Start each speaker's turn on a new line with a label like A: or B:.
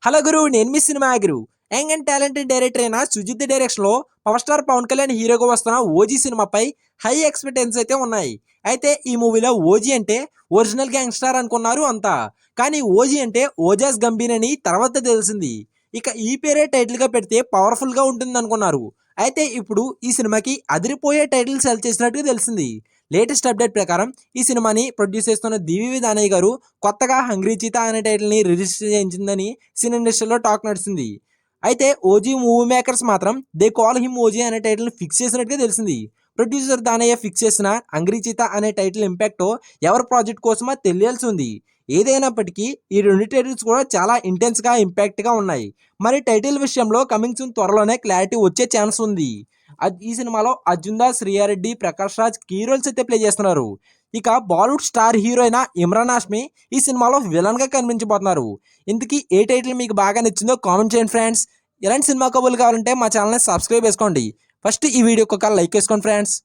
A: Hello గురు, నేను మీ సినిమా గురు. యంగ్ అండ్ టాలెంటెడ్ డైరెక్టర్ అయిన సుజిత్ డైరెక్షన్లో పవర్ స్టార్ పవన్ కళ్యాణ్ హీరోగా వస్తున్న ఓజీ సినిమాపై హై ఎక్స్పెక్టేషన్స్ అయితే ఉన్నాయి. అయితే ఈ మూవీలో ఓజీ అంటే ఒరిజినల్ గ్యాంగ్స్టార్ అనుకున్నారు అంతా. కానీ ఓజీ అంటే ఓజాస్ గంభీర్ అని తర్వాత తెలిసింది. ఇక ఈ పేరే టైటిల్గా పెడితే పవర్ఫుల్గా ఉంటుంది అనుకున్నారు. అయితే ఇప్పుడు ఈ సినిమాకి అదిరిపోయే టైటిల్ సెలెక్ట్ చేసినట్టుగా తెలిసింది. లేటెస్ట్ అప్డేట్ ప్రకారం ఈ సినిమాని ప్రొడ్యూస్ చేస్తున్న దివి దానయ్య గారు కొత్తగా హంగ్రీ చీతా అనే టైటిల్ని రిజిస్టర్ చేయించిందని సినీ ఇండస్ట్రీలో టాక్ నడిచింది. అయితే ఓజీ మూవీ మేకర్స్ మాత్రం దే కాల్ హిమ్ ఓజీ అనే టైటిల్ని ఫిక్స్ చేసినట్టుగా తెలిసింది. ప్రొడ్యూసర్ దానయ్య ఫిక్స్ చేసిన హంగ్రీ చీతా అనే టైటిల్ ఇంపాక్ట్ ఎవరి ప్రాజెక్ట్ కోసమో తెలియాల్సి ఉంది. ఏదైనప్పటికీ ఈ రెండు టైటిల్స్ కూడా చాలా ఇంటెన్స్గా ఇంపాక్ట్గా ఉన్నాయి. మరి టైటిల్ విషయంలో కమింగ్ సూన్ త్వరలోనే క్లారిటీ వచ్చే ఛాన్స్ ఉంది. ఈ సినిమాలో అర్జున్ దాస్, శ్రీయారెడ్డి, ప్రకాష్ రాజ్ కీ రోల్స్ అయితే ప్లే చేస్తున్నారు. ఇక బాలీవుడ్ స్టార్ హీరో అయిన ఇమ్రాన్ హాష్మి ఈ సినిమాలో విలన్గా కనిపించబోతున్నారు. ఇంతకీ ఏ టైటిల్ మీకు బాగా నచ్చిందో కామెంట్ చేయండి ఫ్రెండ్స్. ఇలాంటి సినిమా కబుర్లు కావాలంటే మా ఛానల్ని సబ్స్క్రైబ్ చేసుకోండి. ఫస్ట్ ఈ వీడియోకి ఒక లైక్ వేసుకోండి ఫ్రెండ్స్.